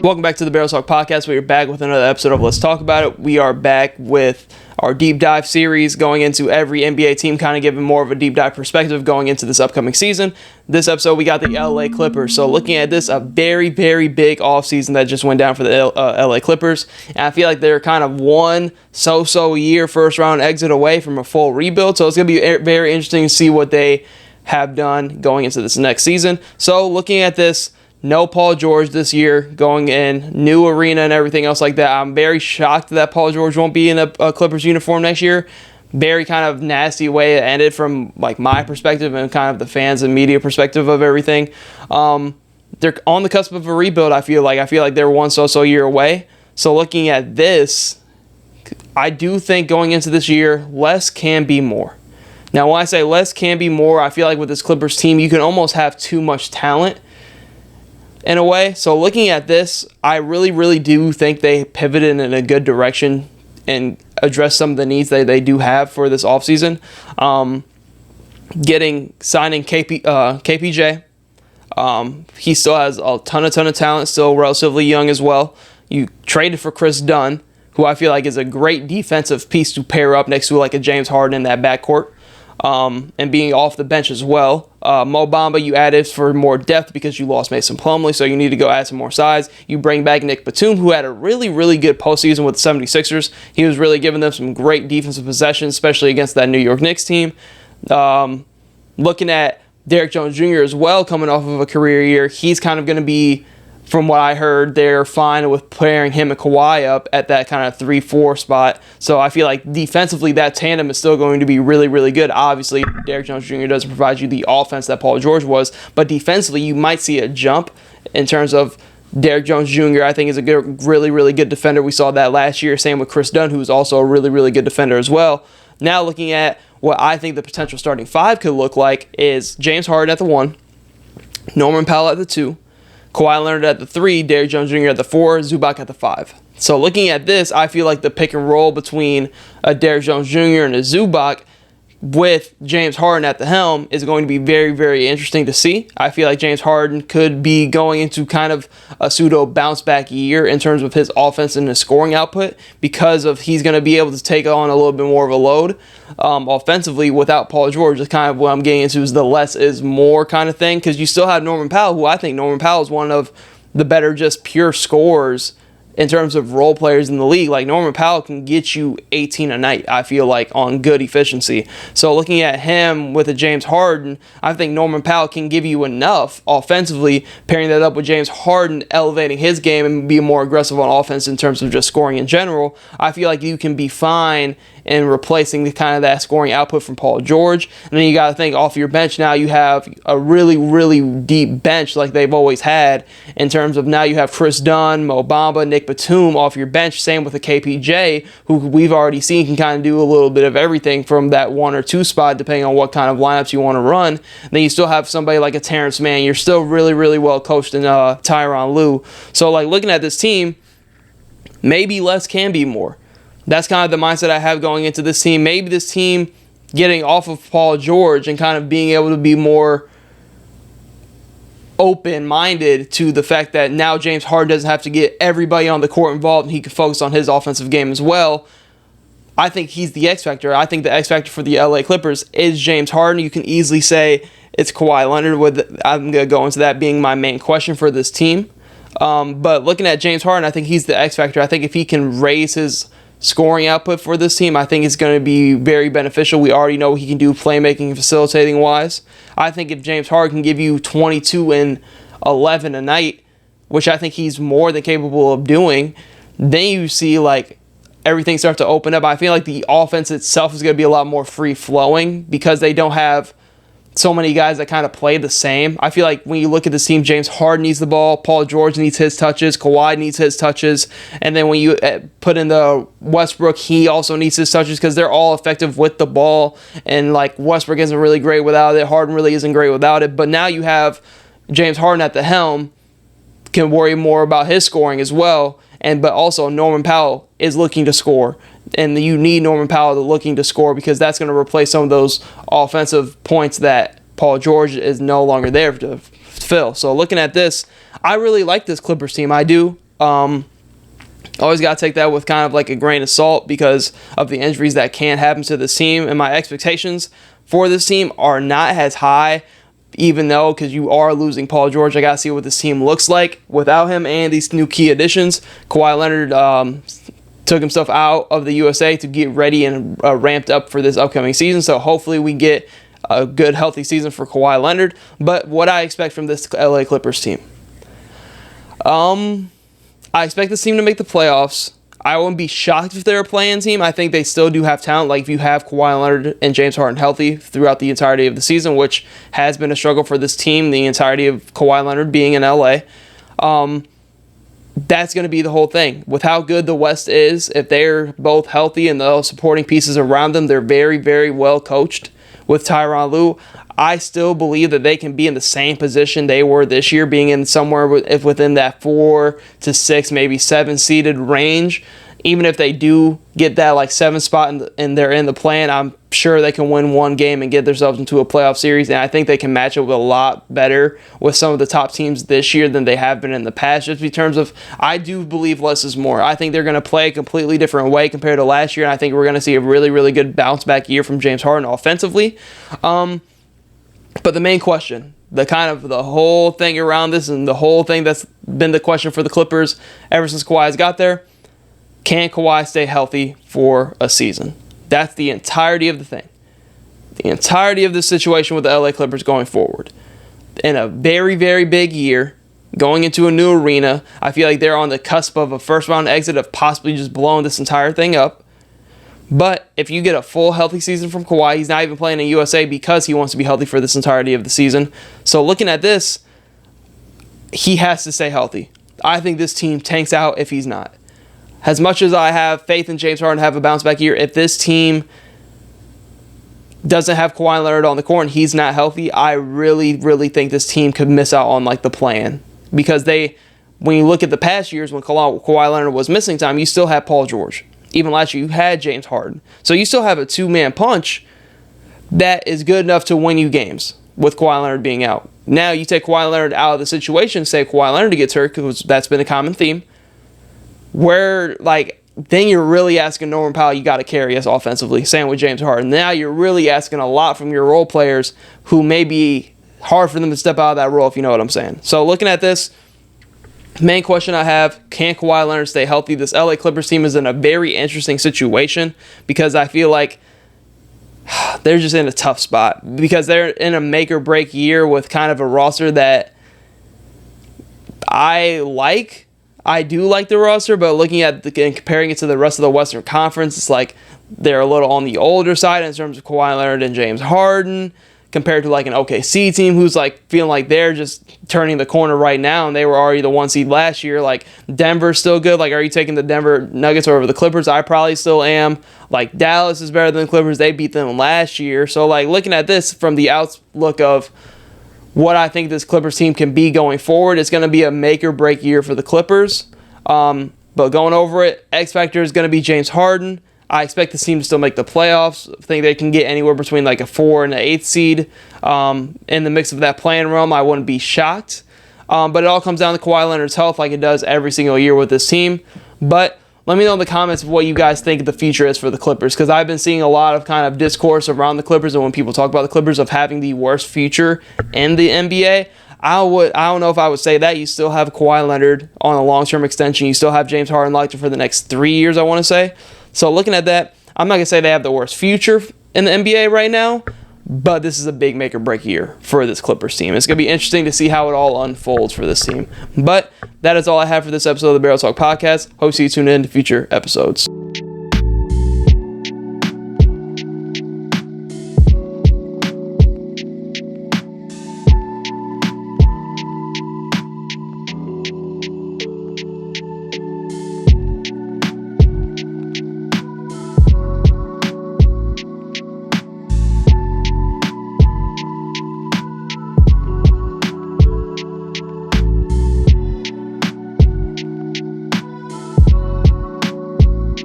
Welcome back to the Barrels Talk Podcast. We are back with another episode of Let's Talk About It. We are back with our deep dive series going into every NBA team, kind of giving more of a deep dive perspective going into this upcoming season. This episode, we got the LA Clippers. So looking at this, a very, very big offseason that just went down for the LA Clippers. And I feel like they're kind of one so-so year first round exit away from a full rebuild. So it's going to be very interesting to see what they have done going into this next season. So looking at this, no Paul George this year going in, new arena and everything else like that. I'm very shocked that Paul George won't be in a Clippers uniform next year. Very kind of nasty way it ended from like my perspective and kind of the fans and media perspective of everything. They're on the cusp of a rebuild, I feel like. They're one so-so year away. So looking at this, I do think going into this year, less can be more. Now, when I say less can be more, I feel like with this Clippers team, you can almost have too much talent in a way. So looking at this, I really do think they pivoted in a good direction and addressed some of the needs that they do have for this offseason. Signing KPJ. He still has a ton of talent, still relatively young as well. You traded for Chris Dunn, who I feel like is a great defensive piece to pair up next to like a James Harden in that backcourt. And being off the bench as well. Mo Bamba you added for more depth because you lost Mason Plumlee, so you need to go add some more size. You bring back Nick Batum, who had a really good postseason with the 76ers. He was really giving them some great defensive possessions, especially against that New York Knicks team. Looking at Derrick Jones Jr. as well, coming off of a career year, he's kind of going to be, from what I heard, they're fine with pairing him and Kawhi up at that kind of 3-4 spot. So I feel like defensively that tandem is still going to be really good. Obviously, Derrick Jones Jr. doesn't provide you the offense that Paul George was, but defensively you might see a jump in terms of Derrick Jones Jr. I think is a good, really good defender. We saw that last year. Same with Chris Dunn, who is also a really good defender as well. Now looking at what I think the potential starting five could look like is James Harden at the 1, Norman Powell at the 2, Kawhi Leonard at the 3, Derrick Jones Jr. at the 4, Zubac at the 5. So looking at this, I feel like the pick and roll between a Derrick Jones Jr. and a Zubac with James Harden at the helm is going to be very interesting to see. I feel like James Harden could be going into kind of a pseudo bounce back year in terms of his offense and his scoring output because of he's going to be able to take on a little bit more of a load offensively without Paul George. Is kind of what I'm getting into is the less is more kind of thing, because you still have Norman Powell, who I think Norman Powell is one of the better just pure scorers in terms of role players in the league. Like Norman Powell can get you 18 a night, I feel like, on good efficiency. So looking at him with a James Harden, I think Norman Powell can give you enough offensively, pairing that up with James Harden elevating his game and being more aggressive on offense in terms of just scoring in general. I feel like you can be fine in replacing the kind of that scoring output from Paul George. And then you got to think off your bench now you have a really deep bench like they've always had in terms of now you have Chris Dunn, Mo Bamba, Nick Batum off your bench. Same with the KPJ, who we've already seen can kind of do a little bit of everything from that 1 or 2 spot depending on what kind of lineups you want to run. And then you still have somebody like a Terrence Mann. You're still really well coached in Tyronn Lue. So like looking at this team, maybe less can be more. That's kind of the mindset I have going into this team. Maybe this team getting off of Paul George and kind of being able to be more open-minded to the fact that now James Harden doesn't have to get everybody on the court involved and he can focus on his offensive game as well. I think he's the X factor. I think the X factor for the LA Clippers is James Harden. You can easily say it's Kawhi Leonard. I'm going to go into that being my main question for this team. But looking at James Harden, I think he's the X factor. I think if he can raise his scoring output for this team, I think it's going to be very beneficial. We already know what he can do playmaking and facilitating wise. I think if James Harden can give you 22 and 11 a night, which I think he's more than capable of doing, then you see like everything start to open up. I feel like the offense itself is going to be a lot more free flowing because they don't have so many guys that kind of play the same. I feel like when you look at this team, James Harden needs the ball, Paul George needs his touches, Kawhi needs his touches, and then when you put in the Westbrook, he also needs his touches because they're all effective with the ball, and like Westbrook isn't really great without it, Harden really isn't great without it, but now you have James Harden at the helm, can worry more about his scoring as well, but also Norman Powell is looking to score. And you need Norman Powell looking to score because that's going to replace some of those offensive points that Paul George is no longer there to fill. So looking at this, I really like this Clippers team. I do. Always got to take that with kind of like a grain of salt because of the injuries that can happen to this team. And my expectations for this team are not as high, even though, because you are losing Paul George, I got to see what this team looks like without him and these new key additions. Kawhi Leonard took himself out of the USA to get ready and ramped up for this upcoming season. So hopefully we get a good, healthy season for Kawhi Leonard. But what I expect from this LA Clippers team, I expect this team to make the playoffs. I wouldn't be shocked if they're a play-in team. I think they still do have talent. Like if you have Kawhi Leonard and James Harden healthy throughout the entirety of the season, which has been a struggle for this team, the entirety of Kawhi Leonard being in LA, that's going to be the whole thing. With how good the West is, if they're both healthy and the supporting pieces around them, they're very, very well coached with Tyronn Lue. I still believe that they can be in the same position they were this year, being in somewhere within that 4 to 6, maybe 7 seeded range. Even if they do get that like 7th spot and they're in the play-in, I'm sure they can win one game and get themselves into a playoff series. And I think they can match up a lot better with some of the top teams this year than they have been in the past. Just in terms of, I do believe less is more. I think they're going to play a completely different way compared to last year. And I think we're going to see a really, really good bounce back year from James Harden offensively. But the main question, the whole thing around this and the whole thing that's been the question for the Clippers ever since Kawhi's got there, can Kawhi stay healthy for a season? That's the entirety of the thing. The entirety of the situation with the LA Clippers going forward. In a very, very big year, going into a new arena, I feel like they're on the cusp of a first-round exit of possibly just blowing this entire thing up. But if you get a full healthy season from Kawhi, he's not even playing in USA because he wants to be healthy for this entirety of the season. So looking at this, he has to stay healthy. I think this team tanks out if he's not. As much as I have faith in James Harden to have a bounce back year, if this team doesn't have Kawhi Leonard on the court and he's not healthy, I really, really think this team could miss out on like the plan. Because when you look at the past years when Kawhi Leonard was missing time, you still had Paul George. Even last year, you had James Harden. So you still have a two-man punch that is good enough to win you games with Kawhi Leonard being out. Now you take Kawhi Leonard out of the situation, say Kawhi Leonard gets hurt, because that's been a common theme, where then you're really asking Norman Powell, you got to carry us offensively. Same with James Harden. Now you're really asking a lot from your role players who may be hard for them to step out of that role, if you know what I'm saying. So looking at this, main question I have, can Kawhi Leonard stay healthy? This LA Clippers team is in a very interesting situation because I feel like they're just in a tough spot because they're in a make or break year with kind of a roster that I like. I do like the roster, but looking at and comparing it to the rest of the Western Conference, it's like they're a little on the older side in terms of Kawhi Leonard and James Harden, compared to like an OKC team who's like feeling like they're just turning the corner right now, and they were already the 1 seed last year. Like Denver's still good. Like, are you taking the Denver Nuggets over the Clippers? I probably still am. Like Dallas is better than the Clippers. They beat them last year. So like looking at this from the outlook of what I think this Clippers team can be going forward, it's going to be a make or break year for the Clippers. But going over it, X factor is going to be James Harden. I expect the team to still make the playoffs. I think they can get anywhere between like a 4 and an 8th seed in the mix of that play-in realm. I wouldn't be shocked. But it all comes down to Kawhi Leonard's health like it does every single year with this team. But let me know in the comments of what you guys think the future is for the Clippers, because I've been seeing a lot of kind of discourse around the Clippers and when people talk about the Clippers of having the worst future in the NBA. I don't know if I would say that. You still have Kawhi Leonard on a long-term extension. You still have James Harden locked in for the next 3 years, I want to say. So looking at that, I'm not going to say they have the worst future in the NBA right now, but this is a big make or break year for this Clippers team. It's going to be interesting to see how it all unfolds for this team. But that is all I have for this episode of the Barrel Talk Podcast. Hope to see you tune in to future episodes.